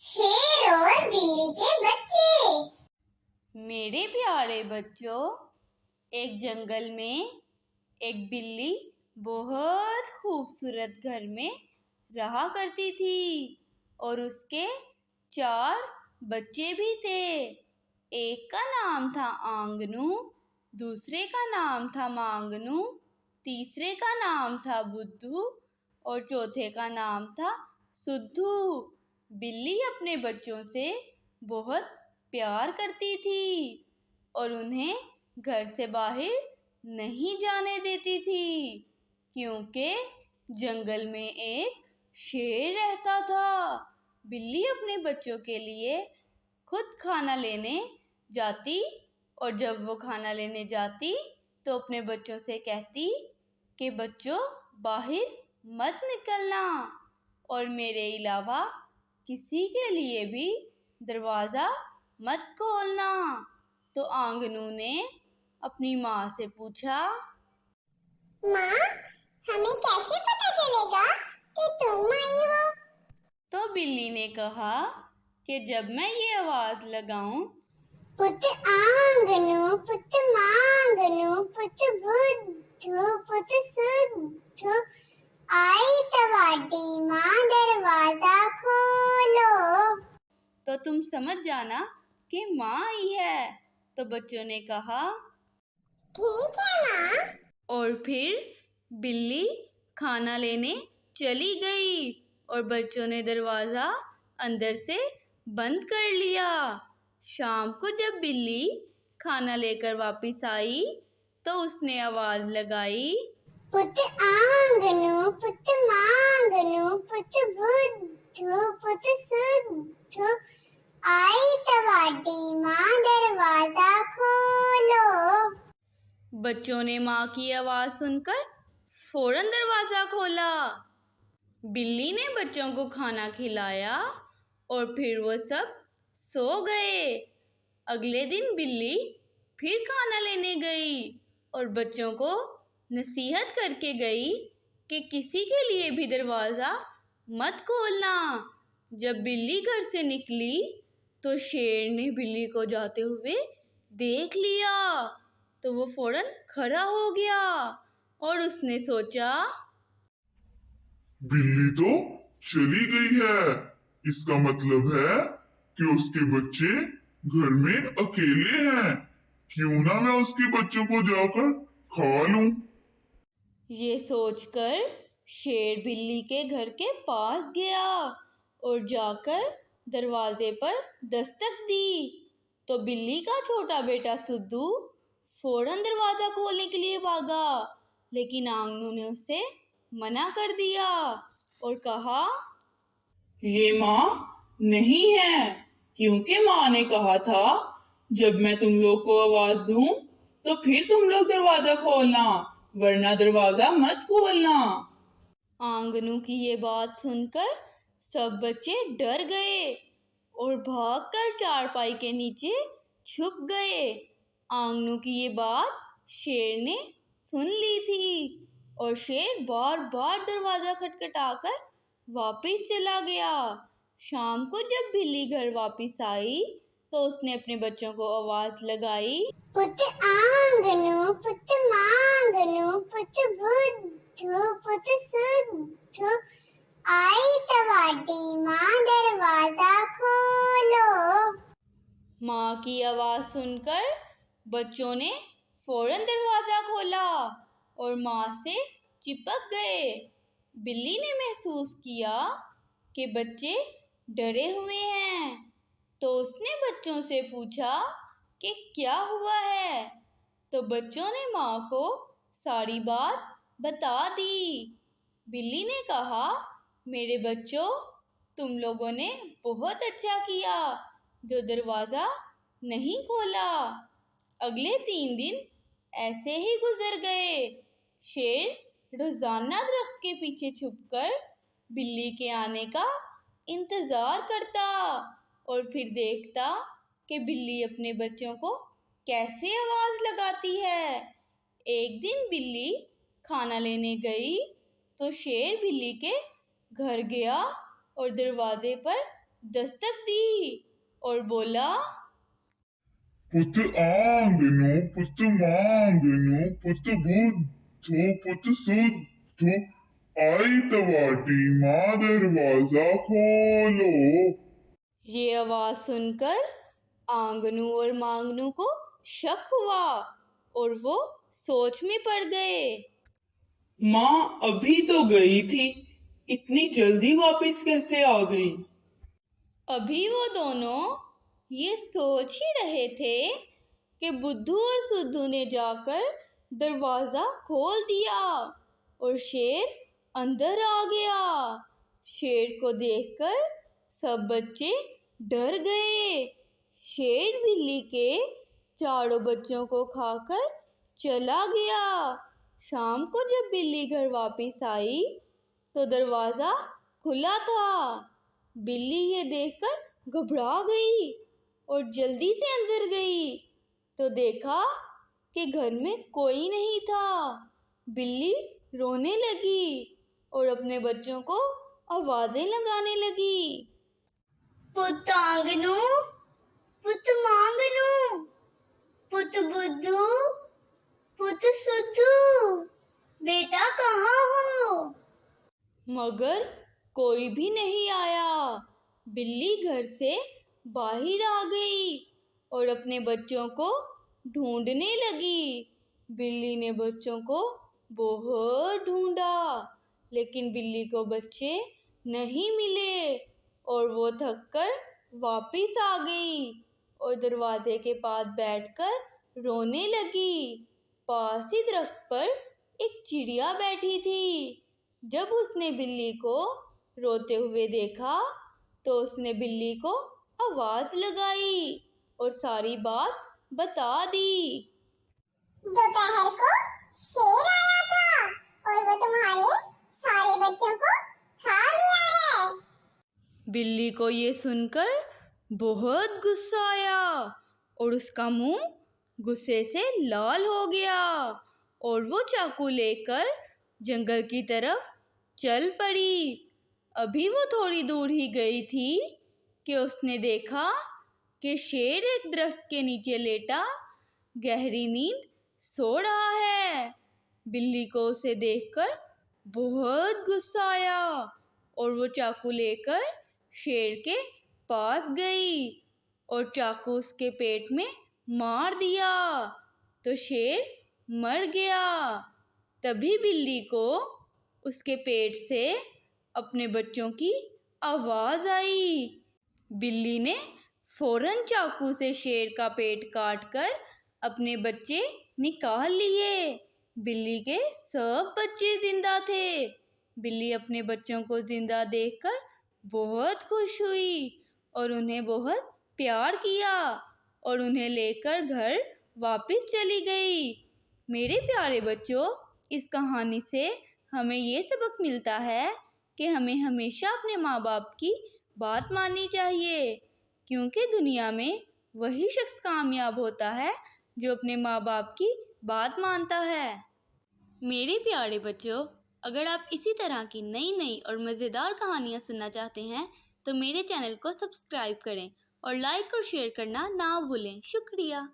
शेर और बिल्ली के बच्चे। मेरे प्यारे बच्चों, एक जंगल में एक बिल्ली बहुत खूबसूरत घर में रहा करती थी और उसके 4 बच्चे भी थे। एक का नाम था आंगनू, दूसरे का नाम था मांगनू, तीसरे का नाम था बुद्धू और चौथे का नाम था सुद्धू। बिल्ली अपने बच्चों से बहुत प्यार करती थी और उन्हें घर से बाहर नहीं जाने देती थी, क्योंकि जंगल में एक शेर रहता था। बिल्ली अपने बच्चों के लिए खुद खाना लेने जाती और जब वो खाना लेने जाती तो अपने बच्चों से कहती कि बच्चों बाहर मत निकलना और मेरे अलावा किसी के लिए भी दरवाज़ा मत खोलना। तो आंगनू ने अपनी माँ से पूछा, माँ, हमें कैसे पता चलेगा कि तुम आई हो? तो बिल्ली ने कहा कि जब मैं ये आवाज़ लगाऊं, पुत आंगनू, पुत मांगनू, पुत बुद्धू, पुत सुद्धू, आई तवाडी माँ, दरवाजा खोलो। तो तुम समझ जाना कि माँ आई है। तो बच्चों ने कहा ठीक है माँ। और फिर बिल्ली खाना लेने चली गई और बच्चों ने दरवाज़ा अंदर से बंद कर लिया। शाम को जब बिल्ली खाना लेकर वापस आई तो उसने आवाज़ लगाई, पुत आंगनू, पुत मांगनू, पुत बुद्धू, पुत सुद्धू, आई तवाडी माँ, दरवाजा खोलो। बच्चों ने माँ की आवाज़ सुनकर फौरन दरवाज़ा खोला। बिल्ली ने बच्चों को खाना खिलाया और फिर वो सब सो गए। अगले दिन बिल्ली फिर खाना लेने गई और बच्चों को नसीहत करके गई कि किसी के लिए भी दरवाज़ा मत खोलना। जब बिल्ली घर से निकली तो शेर ने बिल्ली को जाते हुए देख लिया तो वो फौरन खड़ा हो गया और उसने सोचा, बिल्ली तो चली गई है, इसका मतलब है कि उसके बच्चे घर में अकेले हैं। क्यों ना मैं उसके बच्चों को जाकर खा लूं। ये सोचकर शेर बिल्ली के घर के पास गया और जाकर दरवाजे पर दस्तक दी। तो बिल्ली का छोटा बेटा सुद्धू फौरन दरवाजा खोलने के लिए भागा, लेकिन आंगनू ने उसे मना कर दिया और कहा, ये माँ नहीं है, क्योंकि माँ ने कहा था जब मैं तुम लोग को आवाज दूं तो फिर तुम लोग दरवाजा खोलना, वरना दरवाजा मत खोलना। आंगनू की ये बात सुनकर सब बच्चे डर गए और भागकर चारपाई के नीचे छुप गए। आंगनू की ये बात शेर ने सुन ली थी और शेर बार बार दरवाजा खटखटाकर वापस चला गया। शाम को जब बिल्ली घर वापस आई तो उसने अपने बच्चों को आवाज लगाई, पुत आंगनू, पुत मांगनू, पुत बुद्धू, पुत सुद्धू, आई तवाडी माँ, दरवाजा खोलो। माँ की आवाज सुनकर बच्चों ने फौरन दरवाजा खोला और माँ से चिपक गए। बिल्ली ने महसूस किया कि बच्चे डरे हुए हैं तो उसने बच्चों से पूछा कि क्या हुआ है। तो बच्चों ने माँ को सारी बात बता दी। बिल्ली ने कहा, मेरे बच्चों, तुम लोगों ने बहुत अच्छा किया जो दरवाज़ा नहीं खोला। अगले 3 दिन ऐसे ही गुजर गए। शेर रोजाना दरख्त के पीछे छुपकर बिल्ली के आने का इंतजार करता और फिर देखता कि बिल्ली अपने बच्चों को कैसे आवाज लगाती है। एक दिन बिल्ली खाना लेने गई तो शेर बिल्ली के घर गया और दरवाजे पर दस्तक दी और बोला, पुत आंगनू पुत मांगनू पुत बुद्धो पुत सुद्धो आई तवाटी माँ दरवाजा खोलो। ये आवाज सुनकर आंगनू और मांगनू को शक हुआ और वो सोच में पड़ गए। माँ अभी तो गई थी, इतनी जल्दी वापस कैसे आ गई? अभी वो दोनों ये सोच ही रहे थे कि बुद्धू और सुद्धू ने जाकर दरवाजा खोल दिया और शेर अंदर आ गया। शेर को देखकर सब बच्चे डर गए। शेर बिल्ली के चारों बच्चों को खाकर चला गया। शाम को जब बिल्ली घर वापस आई तो दरवाजा खुला था। बिल्ली ये देखकर घबरा गई और जल्दी से अंदर गई तो देखा कि घर में कोई नहीं था। बिल्ली रोने लगी और अपने बच्चों को आवाजें लगाने लगी। पुत आंगनू पुत मांगनू पुत बुद्धू पुत सुद्धू, बेटा कहाँ हो? मगर कोई भी नहीं आया। बिल्ली घर से बाहर आ गई और अपने बच्चों को ढूंढने लगी। बिल्ली ने बच्चों को बहुत ढूंढा लेकिन बिल्ली को बच्चे नहीं मिले और वो थककर वापस आ गई और दरवाजे के पास बैठकर रोने लगी। पास ही दरख्त पर एक चिड़िया बैठी थी। जब उसने बिल्ली को रोते हुए देखा तो उसने बिल्ली को आवाज लगाई और सारी बात बता दी। दोपहर को शेर आया था और वो तुम्हारे सारे बच्चों को खा लिया है। बिल्ली को ये सुनकर बहुत गुस्सा आया और उसका मुंह गुस्से से लाल हो गया और वो चाकू लेकर जंगल की तरफ चल पड़ी। अभी वो थोड़ी दूर ही गई थी कि उसने देखा कि शेर एक दरख्त के नीचे लेटा गहरी नींद सो रहा है। बिल्ली को उसे देखकर बहुत गुस्सा आया और वो चाकू लेकर शेर के पास गई और चाकू उसके पेट में मार दिया तो शेर मर गया। तभी बिल्ली को उसके पेट से अपने बच्चों की आवाज आई। बिल्ली ने फौरन चाकू से शेर का पेट काटकर अपने बच्चे निकाल लिए। बिल्ली के सब बच्चे जिंदा थे। बिल्ली अपने बच्चों को जिंदा देखकर बहुत खुश हुई और उन्हें बहुत प्यार किया और उन्हें लेकर घर वापस चली गई। मेरे प्यारे बच्चों, इस कहानी से हमें ये सबक मिलता है कि हमें हमेशा अपने माँ बाप की बात माननी चाहिए, क्योंकि दुनिया में वही शख्स कामयाब होता है जो अपने माँ बाप की बात मानता है। मेरे प्यारे बच्चों, अगर आप इसी तरह की नई नई और मज़ेदार कहानियाँ सुनना चाहते हैं तो मेरे चैनल को सब्सक्राइब करें और लाइक और शेयर करना ना भूलें। शुक्रिया।